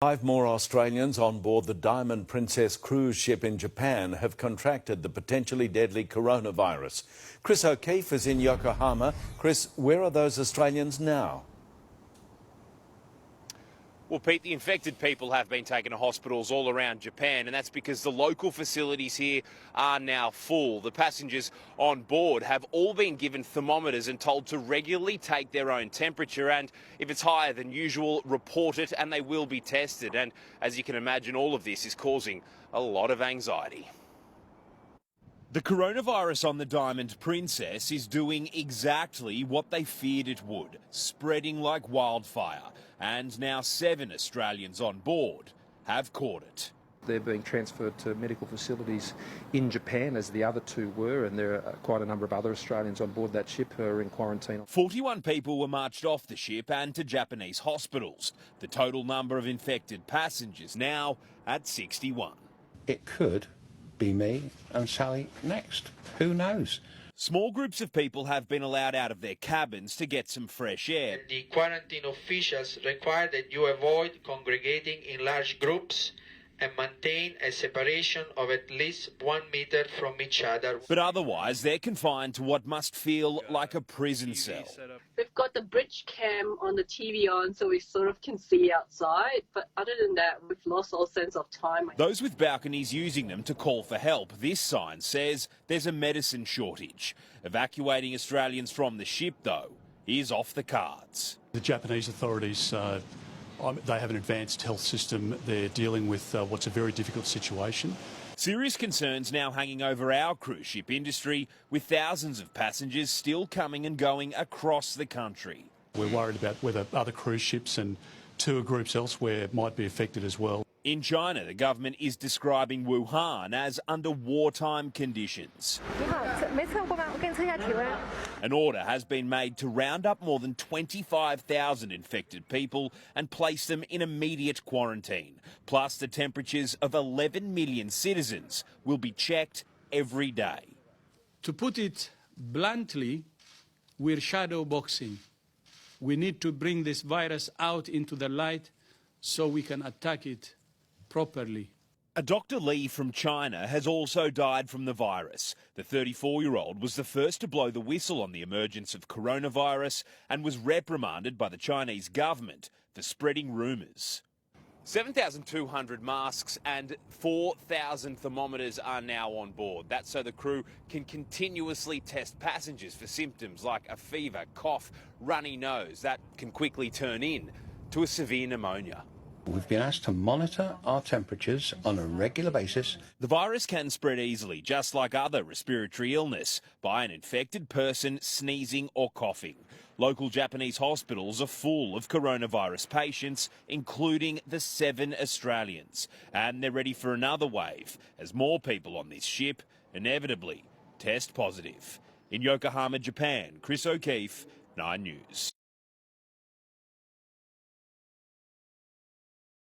5 more Australians on board the Diamond Princess cruise ship in Japan have contracted the potentially deadly coronavirus. Chris O'Keefe is in Yokohama. Chris, where are those Australians now? Well, Pete, the infected people have been taken to hospitals all around Japan, and that's because the local facilities here are now full. The passengers on board have all been given thermometers and told to regularly take their own temperature, and if it's higher than usual, report it, and they will be tested. And as you can imagine, all of this is causing a lot of anxiety. The coronavirus on the Diamond Princess is doing exactly what they feared it would, spreading like wildfire. And now 7 Australians on board have caught it. They're being transferred to medical facilities in Japan, as the other 2 were, and there are quite a number of other Australians on board that ship who are in quarantine. 41 people were marched off the ship and to Japanese hospitals. The total number of infected passengers now at 61. It could be me and Sally next. Who knows? Small groups of people have been allowed out of their cabins to get some fresh air. The quarantine officials require that you avoid congregating in large groups and maintain a separation of at least 1 meter from each other. But otherwise, they're confined to what must feel like a prison cell. We've got the bridge cam on the TV on, so we sort of can see outside. But other than that, we've lost all sense of time. Those with balconies using them to call for help. This sign says there's a medicine shortage. Evacuating Australians from the ship, though, is off the cards. The Japanese authorities, they have an advanced health system. They're dealing with what's a very difficult situation. Serious concerns now hanging over our cruise ship industry, with thousands of passengers still coming and going across the country. We're worried about whether other cruise ships and tour groups elsewhere might be affected as well. In China, the government is describing Wuhan as under wartime conditions. An order has been made to round up more than 25,000 infected people and place them in immediate quarantine. Plus, the temperatures of 11 million citizens will be checked every day. To put it bluntly, we're shadow boxing. We need to bring this virus out into the light so we can attack it properly. A Dr. Li from China has also died from the virus. The 34-year-old was the first to blow the whistle on the emergence of coronavirus and was reprimanded by the Chinese government for spreading rumours. 7,200 masks and 4,000 thermometers are now on board. That's so the crew can continuously test passengers for symptoms like a fever, cough, runny nose. That can quickly turn into a severe pneumonia. We've been asked to monitor our temperatures on a regular basis. The virus can spread easily, just like other respiratory illness, by an infected person sneezing or coughing. Local Japanese hospitals are full of coronavirus patients, including the 7 Australians. And they're ready for another wave, as more people on this ship inevitably test positive. In Yokohama, Japan, Chris O'Keefe, 9 News.